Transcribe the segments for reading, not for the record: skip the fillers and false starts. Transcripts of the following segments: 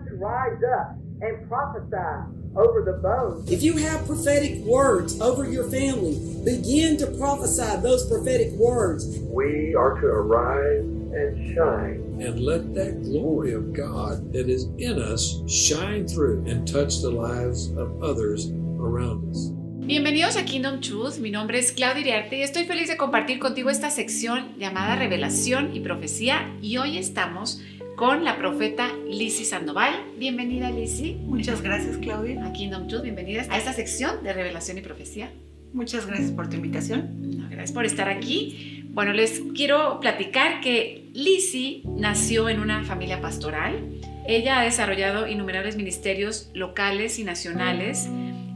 time to rise up and prophesy over the bones. If you have prophetic words over your family, begin to prophesy those prophetic words. We are to arise and shine. And let that glory of God that is in us shine through and touch the lives of others around us. Bienvenidos a Kingdom Truth, mi nombre es Claudia Iriarte y estoy feliz de compartir contigo esta sección llamada Revelación y Profecía, y hoy estamos con la profeta Lizzy Sandoval. Bienvenida, Lizzy. Muchas gracias, Claudia. A Kingdom Truth, bienvenida a esta sección de Revelación y Profecía. Muchas gracias por tu invitación. Gracias por estar aquí. Bueno, les quiero platicar que Lizzy nació en una familia pastoral. Ella ha desarrollado innumerables ministerios locales y nacionales.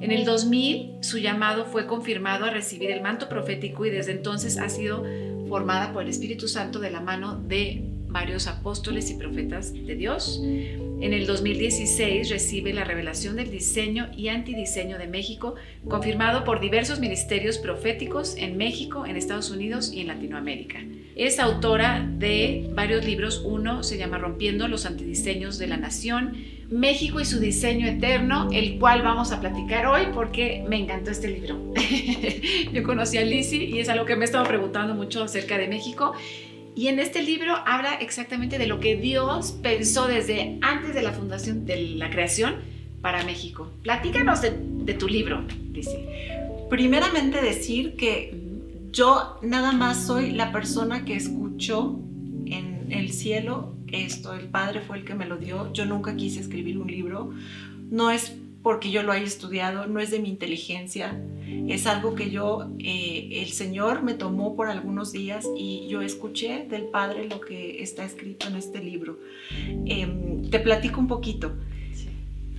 En el 2000, su llamado fue confirmado a recibir el manto profético y desde entonces ha sido formada por el Espíritu Santo de la mano de varios apóstoles y profetas de Dios. En el 2016 recibe la revelación del diseño y antidiseño de México, confirmado por diversos ministerios proféticos en México, en Estados Unidos y en Latinoamérica. Es autora de varios libros. Uno se llama Rompiendo los antidiseños de la nación, México y su diseño eterno, el cual vamos a platicar hoy porque me encantó este libro. Yo conocí a Lizzy y es algo que me he estado preguntando mucho acerca de México. Y en este libro habla exactamente de lo que Dios pensó desde antes de la fundación de la creación para México. Platícanos de tu libro, Lizzy. Primeramente decir que yo nada más soy la persona que escuchó en el cielo esto. El Padre fue el que me lo dio. Yo nunca quise escribir un libro. No es porque yo lo haya estudiado, no es de mi inteligencia. Es algo que el Señor me tomó por algunos días y yo escuché del Padre lo que está escrito en este libro. Te platico un poquito.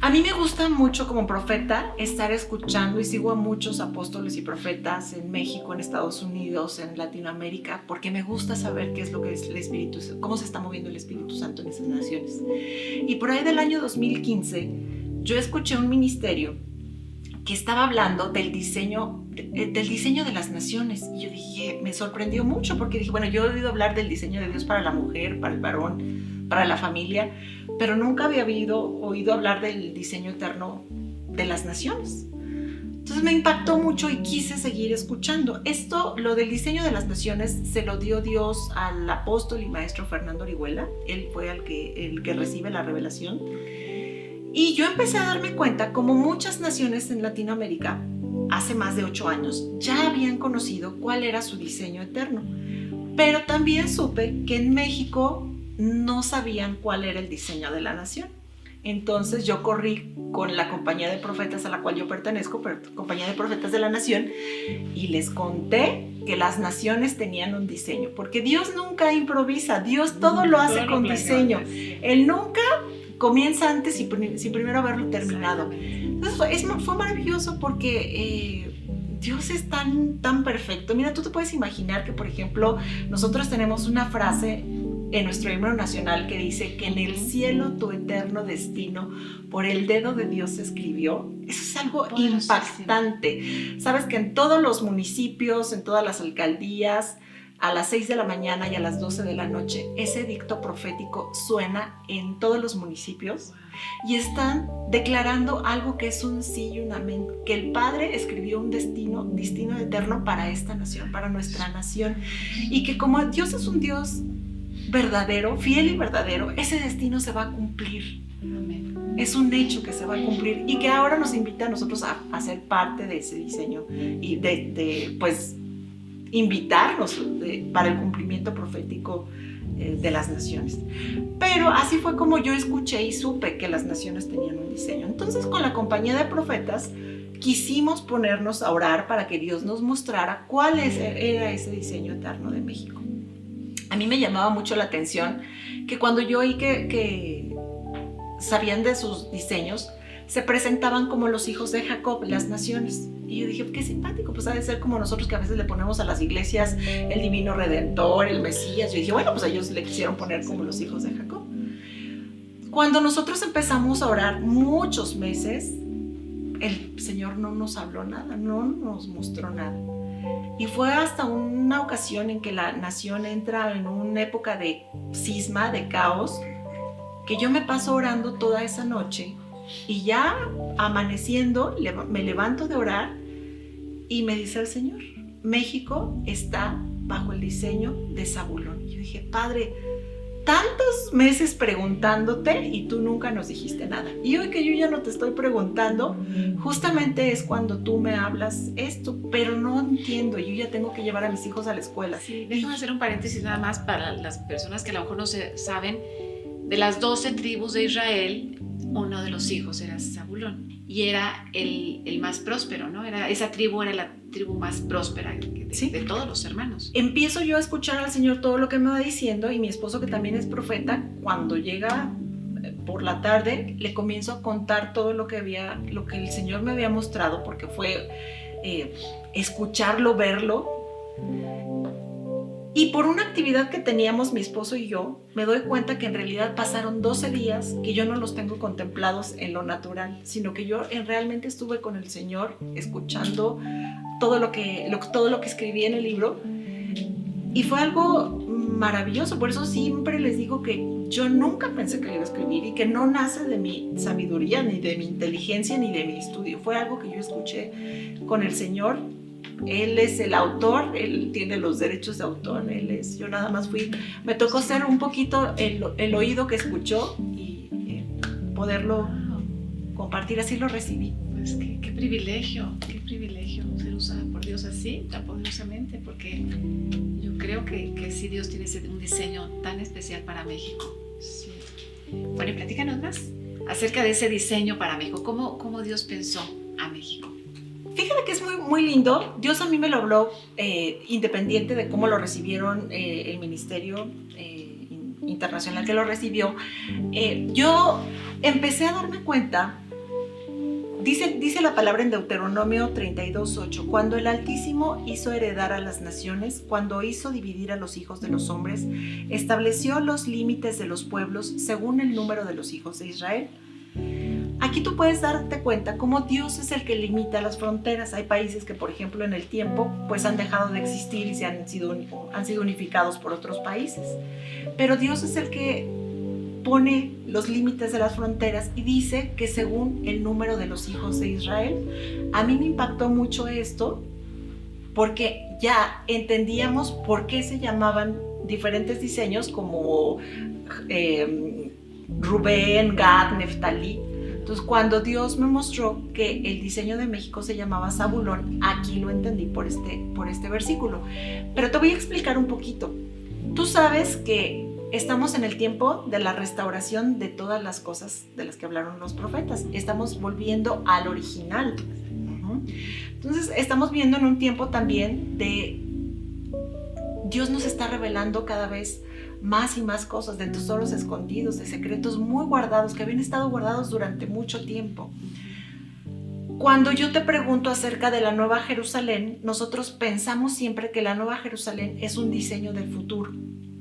A mí me gusta mucho como profeta estar escuchando y sigo a muchos apóstoles y profetas en México, en Estados Unidos, en Latinoamérica, porque me gusta saber qué es lo que es el Espíritu, cómo se está moviendo el Espíritu Santo en esas naciones. Y por ahí del año 2015 yo escuché un ministerio que estaba hablando del diseño de las naciones. Y yo dije, me sorprendió mucho porque dije, bueno, yo he oído hablar del diseño de Dios para la mujer, para el varón, para la familia, pero nunca había oído hablar del diseño eterno de las naciones. Entonces me impactó mucho y quise seguir escuchando. Lo del diseño de las naciones se lo dio Dios al apóstol y maestro Fernando Orihuela. Él fue el que recibe la revelación. Y yo empecé a darme cuenta como muchas naciones en Latinoamérica, hace más de 8 años, ya habían conocido cuál era su diseño eterno. Pero también supe que en México no sabían cuál era el diseño de la nación. Entonces yo corrí con la compañía de profetas a la cual yo pertenezco, compañía de profetas de la nación, y les conté que las naciones tenían un diseño, porque Dios nunca improvisa, Dios todo lo hace con diseño. Él nunca comienza antes sin primero haberlo terminado. Entonces fue maravilloso porque Dios es tan perfecto. Mira, tú te puedes imaginar que, por ejemplo, nosotros tenemos una frase en nuestro himno nacional que dice que en el cielo tu eterno destino por el dedo de Dios se escribió. Eso es algo impactante. Sabes que en todos los municipios, en todas las alcaldías, a las 6 de la mañana y a las 12 de la noche, ese edicto profético suena en todos los municipios y están declarando algo que es un sí y un amén, que el Padre escribió un destino eterno para esta nación, para nuestra nación, y que como Dios es un Dios verdadero, fiel y verdadero, ese destino se va a cumplir. Amén. Es un hecho que se va a cumplir y que ahora nos invita a nosotros a ser parte de ese diseño y pues invitarnos para el cumplimiento profético de las naciones. Pero así fue como yo escuché y supe que las naciones tenían un diseño. Entonces, con la compañía de profetas quisimos ponernos a orar para que Dios nos mostrara cuál era ese diseño eterno de México. A mí me llamaba mucho la atención que cuando yo oí que sabían de sus diseños, se presentaban como los hijos de Jacob, las naciones. Y yo dije, qué simpático, pues ha de ser como nosotros que a veces le ponemos a las iglesias el divino redentor, el Mesías. Yo dije, bueno, pues ellos le quisieron poner como los hijos de Jacob. Cuando nosotros empezamos a orar muchos meses, el Señor no nos habló nada, no nos mostró nada. Y fue hasta una ocasión en que la nación entra en una época de cisma, de caos, que yo me paso orando toda esa noche y ya amaneciendo me levanto de orar y me dice el Señor, México está bajo el diseño de Zabulón. Y yo dije, Padre, tantos meses preguntándote y tú nunca nos dijiste nada. Y hoy que yo ya no te estoy preguntando, justamente es cuando tú me hablas esto, pero no entiendo. Yo ya tengo que llevar a mis hijos a la escuela. Sí, déjame hacer un paréntesis nada más para las personas que a lo mejor no saben. De las 12 tribus de Israel, uno de los hijos era Zabulón y era el más próspero, ¿no? Esa tribu era la tribu más próspera de todos los hermanos. Empiezo yo a escuchar al Señor todo lo que me va diciendo y mi esposo, que también es profeta, cuando llega por la tarde, le comienzo a contar todo lo que el Señor me había mostrado, porque fue escucharlo, verlo. Y por una actividad que teníamos mi esposo y yo, me doy cuenta que en realidad pasaron 12 días que yo no los tengo contemplados en lo natural, sino que yo realmente estuve con el Señor escuchando todo lo que escribí en el libro. Y fue algo maravilloso. Por eso siempre les digo que yo nunca pensé que iba a escribir y que no nace de mi sabiduría, ni de mi inteligencia, ni de mi estudio. Fue algo que yo escuché con el Señor. Él es el autor, él tiene los derechos de autor, yo nada más me tocó ser un poquito el oído que escuchó y poderlo compartir, así lo recibí. Pues qué privilegio ser usada por Dios así, tan poderosamente, porque yo creo que sí, Dios tiene un diseño tan especial para México. Sí. Bueno, y platícanos más acerca de ese diseño para México, cómo Dios pensó a México. Fíjate que es muy, muy lindo. Dios a mí me lo habló independiente de cómo lo recibieron el ministerio internacional que lo recibió. Yo empecé a darme cuenta, dice la palabra en Deuteronomio 32:8, cuando el Altísimo hizo heredar a las naciones, cuando hizo dividir a los hijos de los hombres, estableció los límites de los pueblos según el número de los hijos de Israel. Aquí tú puedes darte cuenta cómo Dios es el que limita las fronteras. Hay países que, por ejemplo, en el tiempo pues han dejado de existir y han sido unificados por otros países. Pero Dios es el que pone los límites de las fronteras y dice que según el número de los hijos de Israel. A mí me impactó mucho esto porque ya entendíamos por qué se llamaban diferentes diseños como Rubén, Gad, Neftalí. Entonces, cuando Dios me mostró que el diseño de México se llamaba Zabulón, aquí lo entendí por este versículo. Pero te voy a explicar un poquito. Tú sabes que estamos en el tiempo de la restauración de todas las cosas de las que hablaron los profetas. Estamos volviendo al original. Entonces, estamos viendo en un tiempo también de Dios nos está revelando cada vez más y más cosas, de tesoros escondidos, de secretos muy guardados, que habían estado guardados durante mucho tiempo. Cuando yo te pregunto acerca de la Nueva Jerusalén, nosotros pensamos siempre que la Nueva Jerusalén es un diseño del futuro,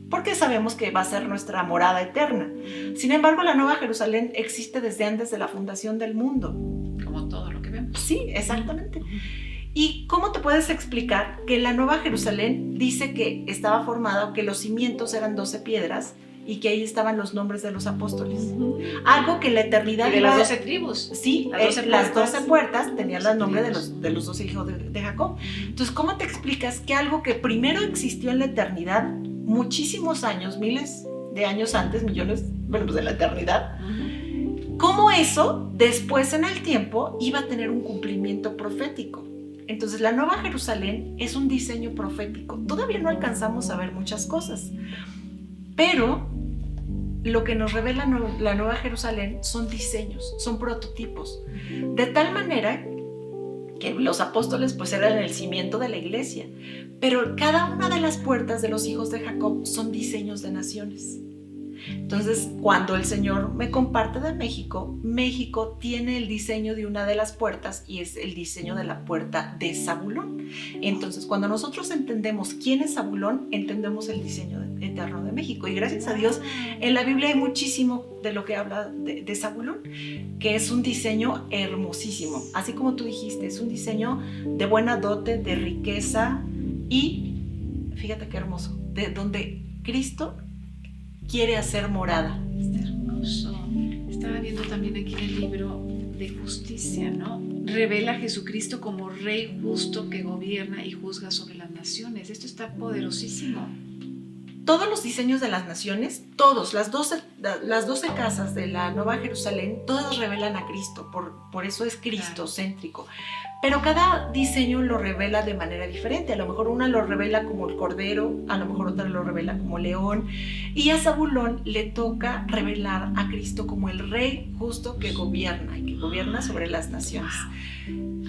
porque sabemos que va a ser nuestra morada eterna. Sin embargo, la Nueva Jerusalén existe desde antes de la fundación del mundo. Como todo lo que vemos. Sí, exactamente. ¿Y cómo te puedes explicar que la Nueva Jerusalén dice que estaba formada, que los cimientos eran 12 piedras y que ahí estaban los nombres de los apóstoles? Algo que en la eternidad... Y de las 12 tribus. Sí, las 12 puertas tenían el nombre de los 12 hijos de Jacob. Entonces, ¿cómo te explicas que algo que primero existió en la eternidad, muchísimos años, miles de años antes, millones, bueno, pues de la eternidad, cómo eso, después en el tiempo, iba a tener un cumplimiento profético? Entonces, la Nueva Jerusalén es un diseño profético. Todavía no alcanzamos a ver muchas cosas, pero lo que nos revela la Nueva Jerusalén son diseños, son prototipos, de tal manera que los apóstoles pues eran el cimiento de la iglesia, pero cada una de las puertas de los hijos de Jacob son diseños de naciones. Entonces, cuando el Señor me comparte de México, México tiene el diseño de una de las puertas y es el diseño de la puerta de Zabulón. Entonces, cuando nosotros entendemos quién es Zabulón, entendemos el diseño eterno de México. Y gracias a Dios, en la Biblia hay muchísimo de lo que habla de Zabulón, que es un diseño hermosísimo. Así como tú dijiste, es un diseño de buena dote, de riqueza y, fíjate qué hermoso, de donde Cristo quiere hacer morada. también aquí en el libro de justicia, ¿no? Revela a Jesucristo como Rey justo que gobierna y juzga sobre las naciones. Esto está poderosísimo. Todos los diseños de las naciones, todos, las 12 casas de la Nueva Jerusalén, todas revelan a Cristo, por eso es cristocéntrico. Pero cada diseño lo revela de manera diferente. A lo mejor una lo revela como el cordero, a lo mejor otra lo revela como león. Y a Zabulón le toca revelar a Cristo como el Rey justo que gobierna y que gobierna sobre las naciones.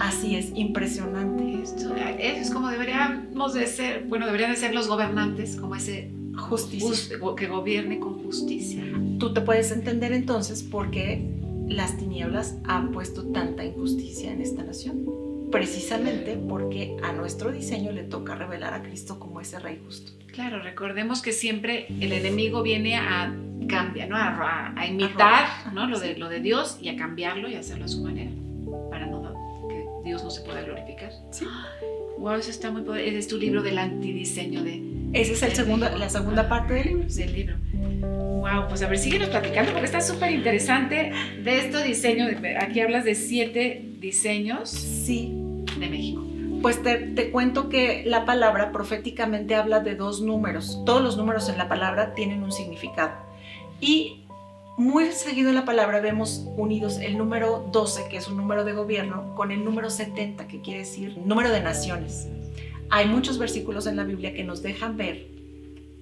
Así es, impresionante. Eso es como deberíamos de ser, bueno, deberían de ser los gobernantes, como ese Justicia. que gobierne con justicia. Tú te puedes entender entonces por qué las tinieblas han puesto tanta injusticia en esta nación. Precisamente porque a nuestro diseño le toca revelar a Cristo como ese Rey justo. Claro, recordemos que siempre el enemigo viene a cambiar, ¿no? a imitar, ¿no? lo de Dios y a cambiarlo y hacerlo a su manera, para que Dios no se pueda glorificar. Sí. Wow, eso está muy poderoso. Ese es tu libro del antidiseño Esa es la segunda parte del libro. Wow, pues a ver, síguenos platicando porque está súper interesante de estos diseños. Aquí hablas de 7 diseños Sí. de México. Pues te cuento que la palabra proféticamente habla de 2 números. Todos los números en la palabra tienen un significado. Y muy seguido en la palabra vemos unidos el número 12, que es un número de gobierno, con el número 70, que quiere decir número de naciones. Hay muchos versículos en la Biblia que nos dejan ver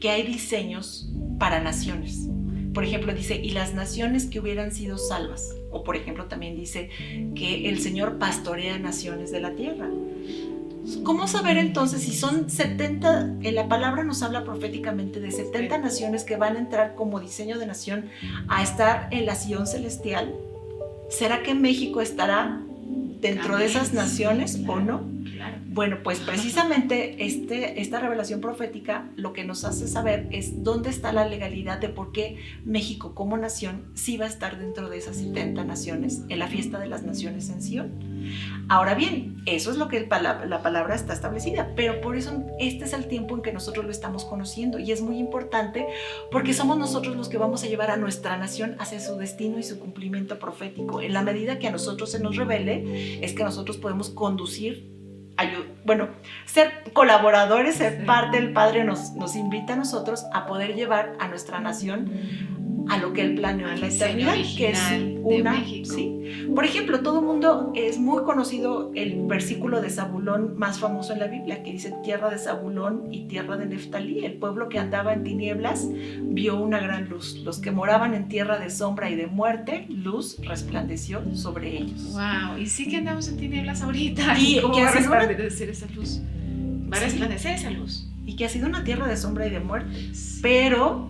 que hay diseños para naciones. Por ejemplo, dice, y las naciones que hubieran sido salvas. O por ejemplo, también dice que el Señor pastorea naciones de la tierra. ¿Cómo saber entonces si son 70? En la palabra nos habla proféticamente de 70 naciones que van a entrar como diseño de nación a estar en la Sion celestial. ¿Será que México estará dentro de esas naciones o no? Claro. Bueno, pues precisamente esta revelación profética lo que nos hace saber es dónde está la legalidad de por qué México como nación sí va a estar dentro de esas 70 naciones en la fiesta de las naciones en Sion. Ahora bien, eso es lo que la palabra está establecida, pero por eso este es el tiempo en que nosotros lo estamos conociendo y es muy importante porque somos nosotros los que vamos a llevar a nuestra nación hacia su destino y su cumplimiento profético. En la medida que a nosotros se nos revele, es que nosotros podemos conducir, ser colaboradores, ser parte del Padre nos invita a nosotros a poder llevar a nuestra nación a lo que Él planeó en la eternidad, que es sí. Por ejemplo, todo el mundo es muy conocido el versículo de Zabulón más famoso en la Biblia, que dice tierra de Zabulón y tierra de Neftalí. El pueblo que andaba en tinieblas vio una gran luz. Los que moraban en tierra de sombra y de muerte, luz resplandeció sobre ellos. Wow, y sí que andamos en tinieblas ahorita. Y ¿cómo que va a ha sido resplandecer esa luz? Va a resplandecer esa luz. Y que ha sido una tierra de sombra y de muerte. Pero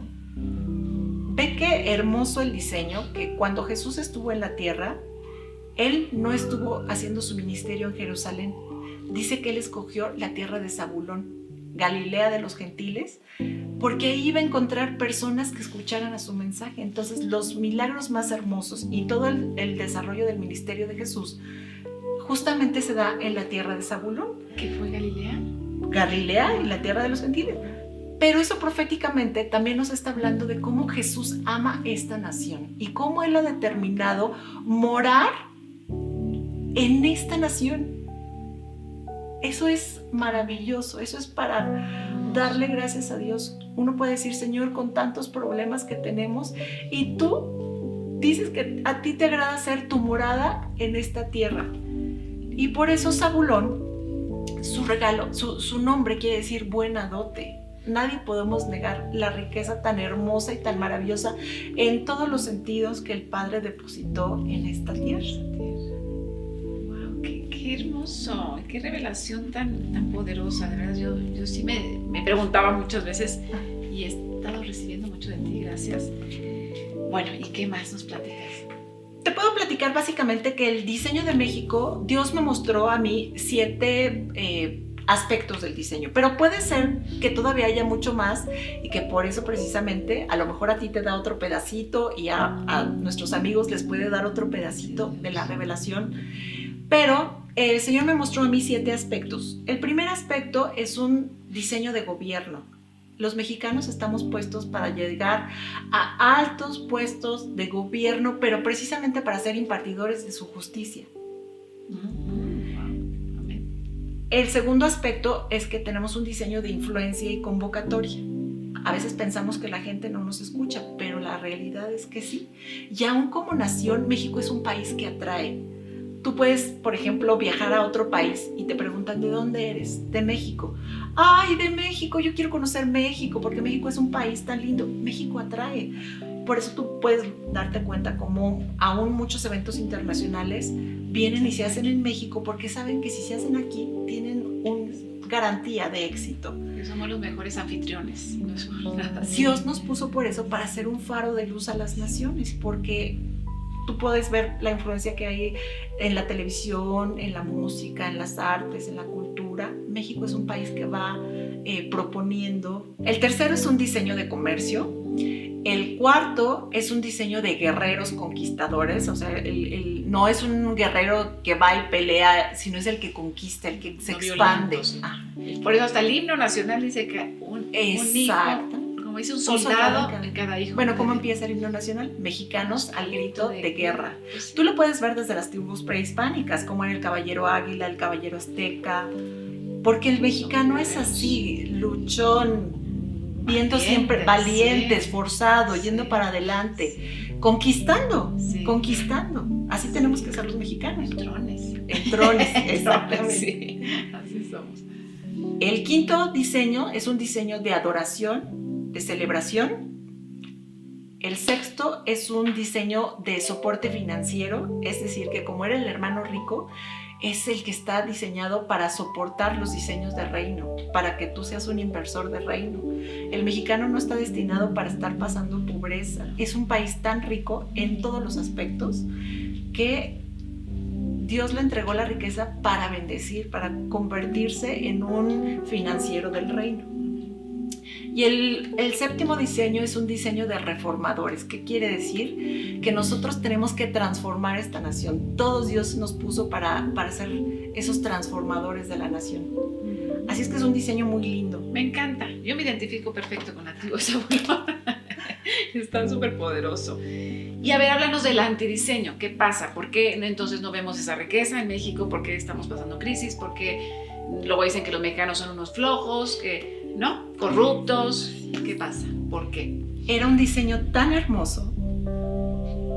ve qué hermoso el diseño, que cuando Jesús estuvo en la tierra, Él no estuvo haciendo su ministerio en Jerusalén. Dice que Él escogió la tierra de Zabulón, Galilea de los gentiles, porque ahí iba a encontrar personas que escucharan a su mensaje. Entonces los milagros más hermosos y todo el desarrollo del ministerio de Jesús justamente se da en la tierra de Zabulón. ¿Qué fue Galilea? Galilea y la tierra de los gentiles. Pero eso proféticamente también nos está hablando de cómo Jesús ama esta nación y cómo Él ha determinado morar en esta nación. Eso es maravilloso, eso es para darle gracias a Dios. Uno puede decir, Señor, con tantos problemas que tenemos, y tú dices que a ti te agrada ser tu morada en esta tierra. Y por eso Zabulón, su regalo, su nombre quiere decir buena dote. Nadie podemos negar la riqueza tan hermosa y tan maravillosa en todos los sentidos que el Padre depositó en esta tierra. Wow, qué hermoso, qué revelación tan poderosa. De verdad, yo sí me preguntaba muchas veces y he estado recibiendo mucho de ti, gracias. Bueno, ¿y qué más nos platicas? Te puedo platicar básicamente que el diseño de México, Dios me mostró a mí 7 aspectos del diseño, pero puede ser que todavía haya mucho más y que por eso precisamente a lo mejor a ti te da otro pedacito y a nuestros amigos les puede dar otro pedacito de la revelación, pero el Señor me mostró a mí 7 aspectos. El primer aspecto es un diseño de gobierno. Los mexicanos estamos puestos para llegar a altos puestos de gobierno, pero precisamente para ser impartidores de su justicia. El segundo aspecto es que tenemos un diseño de influencia y convocatoria. A veces pensamos que la gente no nos escucha, pero la realidad es que sí. Y aún como nación, México es un país que atrae. Tú puedes, por ejemplo, viajar a otro país y te preguntan, ¿de dónde eres? De México. ¡Ay, de México! Yo quiero conocer México porque México es un país tan lindo. México atrae. Por eso tú puedes darte cuenta cómo aún muchos eventos internacionales vienen y se hacen en México porque saben que si se hacen aquí tienen una garantía de éxito. Que somos los mejores anfitriones. No es por nada así. Dios nos puso por eso para ser un faro de luz a las naciones, porque tú puedes ver la influencia que hay en la televisión, en la música, en las artes, en la cultura. México es un país que va proponiendo. El tercero es un diseño de comercio. El cuarto es un diseño de guerreros conquistadores, o sea, no es un guerrero que va y pelea, sino es el que conquista, el que se No expande. violento, sí. Por eso hasta el himno nacional dice que un hijo, como dice un soldado en cada hijo. Bueno, ¿cómo empieza el himno nacional? Mexicanos al grito de guerra. Tú lo puedes ver desde las tribus prehispánicas, como en el caballero águila, el caballero azteca, porque el mexicano es así, luchón, viendo siempre valiente, esforzado, yendo para adelante, conquistando. Así tenemos que ser los mexicanos. En trones, exactamente. Sí, así somos. El quinto diseño es un diseño de adoración, de celebración. El sexto es un diseño de soporte financiero, es decir, que como era el hermano rico, es el que está diseñado para soportar los diseños de reino, para que tú seas un inversor de reino. El mexicano no está destinado para estar pasando pobreza. Es un país tan rico en todos los aspectos que Dios le entregó la riqueza para bendecir, para convertirse en un financiero del reino. Y el séptimo diseño es un diseño de reformadores. ¿Qué quiere decir? Que nosotros tenemos que transformar esta nación. Todos Dios nos puso para ser esos transformadores de la nación. Así es que es un diseño muy lindo. Me encanta. Yo me identifico perfecto con la tribu de Zabulón. Está súper poderoso. Y a ver, háblanos del antidiseño. ¿Qué pasa? ¿Por qué entonces no vemos esa riqueza en México? ¿Por qué estamos pasando crisis? ¿Por qué luego dicen que los mexicanos son unos flojos? ¿No? Corruptos. ¿Qué pasa? ¿Por qué? Era un diseño tan hermoso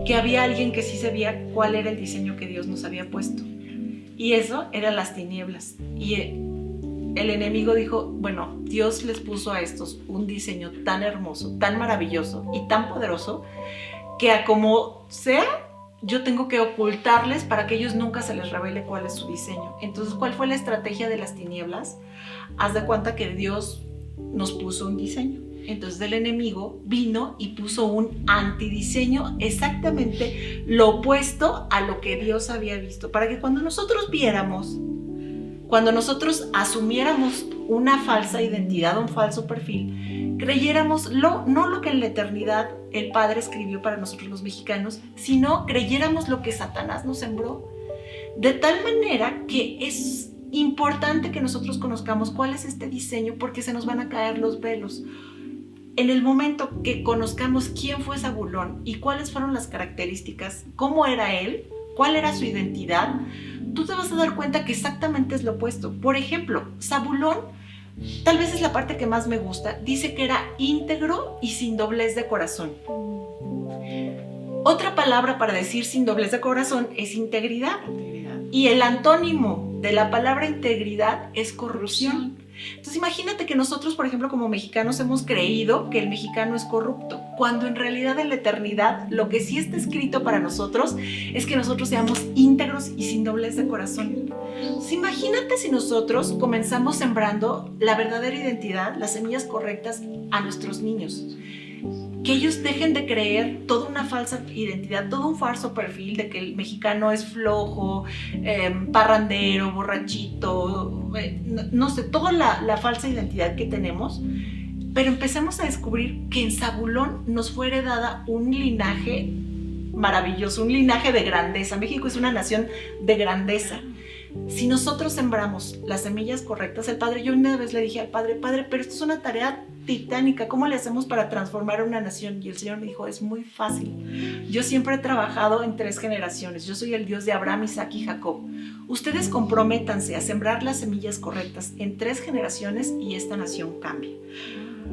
que había alguien que sí sabía cuál era el diseño que Dios nos había puesto. Y eso eran las tinieblas. Y el enemigo dijo, bueno, Dios les puso a estos un diseño tan hermoso, tan maravilloso y tan poderoso que a como sea, yo tengo que ocultarles para que ellos nunca se les revele cuál es su diseño. Entonces, ¿cuál fue la estrategia de las tinieblas? Haz de cuenta que Dios nos puso un diseño. Entonces el enemigo vino y puso un antidiseño, exactamente lo opuesto a lo que Dios había visto, para que cuando nosotros viéramos, cuando nosotros asumiéramos una falsa identidad, un falso perfil, creyéramos no lo que en la eternidad el Padre escribió para nosotros los mexicanos, sino creyéramos lo que Satanás nos sembró. De tal manera que es importante que nosotros conozcamos cuál es este diseño, porque se nos van a caer los velos. En el momento que conozcamos quién fue Zabulón y cuáles fueron las características, cómo era él, cuál era su identidad, tú te vas a dar cuenta que exactamente es lo opuesto. Por ejemplo, Zabulón, tal vez es la parte que más me gusta, dice que era íntegro y sin doblez de corazón. Otra palabra para decir sin doblez de corazón es integridad. Y el antónimo de la palabra integridad es corrupción. Entonces imagínate que nosotros, por ejemplo, como mexicanos hemos creído que el mexicano es corrupto, cuando en realidad en la eternidad lo que sí está escrito para nosotros es que nosotros seamos íntegros y sin doblez de corazón. Entonces, imagínate si nosotros comenzamos sembrando la verdadera identidad, las semillas correctas a nuestros niños. Que ellos dejen de creer toda una falsa identidad, todo un falso perfil de que el mexicano es flojo, parrandero, borrachito, no sé, toda la falsa identidad que tenemos, pero empecemos a descubrir que en Zabulón nos fue heredada un linaje maravilloso, un linaje de grandeza. México es una nación de grandeza. Si nosotros sembramos las semillas correctas, el Padre, yo una vez le dije al Padre, pero esto es una tarea titánica, ¿cómo le hacemos para transformar una nación? Y el Señor me dijo, es muy fácil. Yo siempre he trabajado en 3 generaciones. Yo soy el Dios de Abraham, Isaac y Jacob. Ustedes comprométanse a sembrar las semillas correctas en 3 generaciones y esta nación cambia.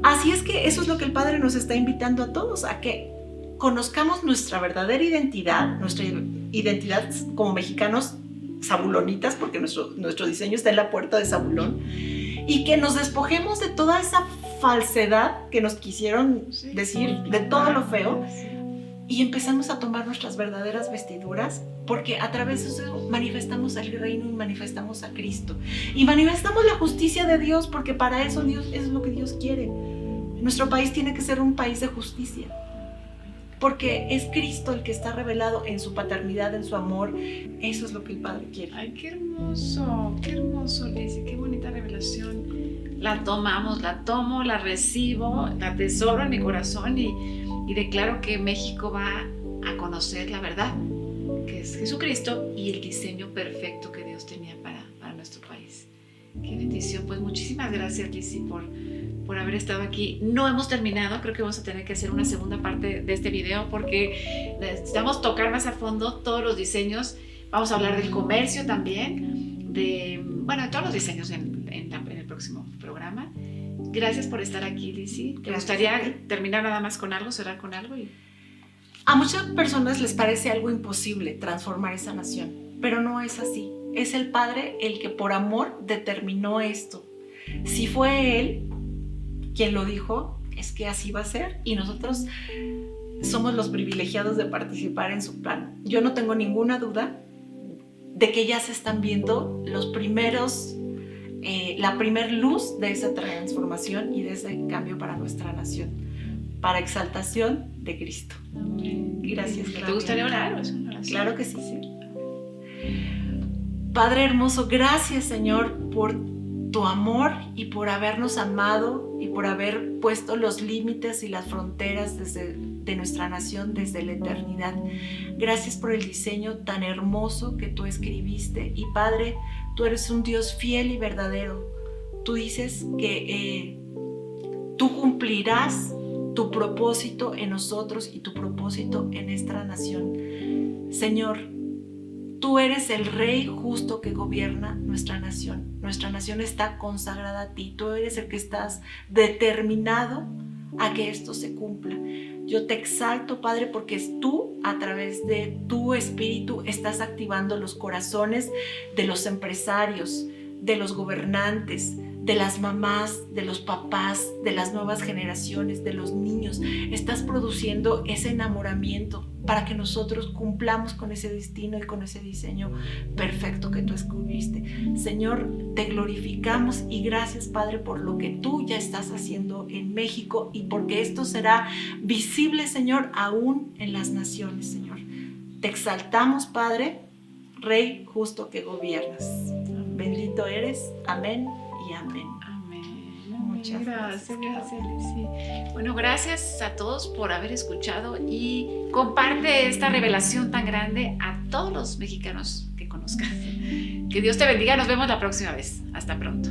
Así es que eso es lo que el Padre nos está invitando a todos, a que conozcamos nuestra verdadera identidad como mexicanos zabulonitas, porque nuestro diseño está en la puerta de Zabulón, y que nos despojemos de toda esa falsedad que nos quisieron decir, de todo lo feo, y empezamos a tomar nuestras verdaderas vestiduras, porque a través de eso manifestamos el reino y manifestamos a Cristo y manifestamos la justicia de Dios, porque para eso Dios es lo que Dios quiere. Nuestro país tiene que ser un país de justicia, porque es Cristo el que está revelado en su paternidad, en su amor. Eso es lo que el Padre quiere. Ay, qué hermoso, Lizzy, qué bonita revelación. La tomamos, la tomo, la recibo, la atesoro en mi corazón y declaro que México va a conocer la verdad, que es Jesucristo y el diseño perfecto que Dios tenía para nuestro país. Qué bendición. Pues muchísimas gracias, Lizzy, por haber estado aquí. No hemos terminado, creo que vamos a tener que hacer una segunda parte de este video porque necesitamos tocar más a fondo todos los diseños. Vamos a hablar del comercio también, de todos los diseños en el próximo programa. Gracias por estar aquí, Lizzy. ¿Te gustaría terminar nada más con algo, cerrar con algo? A muchas personas les parece algo imposible transformar esa nación, pero no es así. Es el Padre el que por amor determinó esto. Si fue Él quien lo dijo, es que así va a ser, y nosotros somos los privilegiados de participar en su plan. Yo no tengo ninguna duda de que ya se están viendo los primeros, la primer luz de esa transformación y de ese cambio para nuestra nación, para exaltación de Cristo. Gracias. ¿Te gustaría orar? Claro que sí. Padre hermoso, gracias, Señor, por tu amor y por habernos amado y por haber puesto los límites y las fronteras de nuestra nación desde la eternidad. Gracias por el diseño tan hermoso que tú escribiste. Y Padre, tú eres un Dios fiel y verdadero. Tú dices que tú cumplirás tu propósito en nosotros y tu propósito en esta nación. Señor, tú eres el Rey justo que gobierna nuestra nación. Nuestra nación está consagrada a ti. Tú eres el que estás determinado a que esto se cumpla. Yo te exalto, Padre, porque tú, a través de tu Espíritu, estás activando los corazones de los empresarios, de los gobernantes, de las mamás, de los papás, de las nuevas generaciones, de los niños. Estás produciendo ese enamoramiento para que nosotros cumplamos con ese destino y con ese diseño perfecto que tú escribiste. Señor, te glorificamos y gracias, Padre, por lo que tú ya estás haciendo en México y porque esto será visible, Señor, aún en las naciones, Señor. Te exaltamos, Padre, Rey justo que gobiernas. Bendito eres. Amén y amén. Muchas gracias, Lizzy. Bueno, gracias a todos por haber escuchado y comparte esta revelación tan grande a todos los mexicanos que conozcas. Que Dios te bendiga. Nos vemos la próxima vez. Hasta pronto.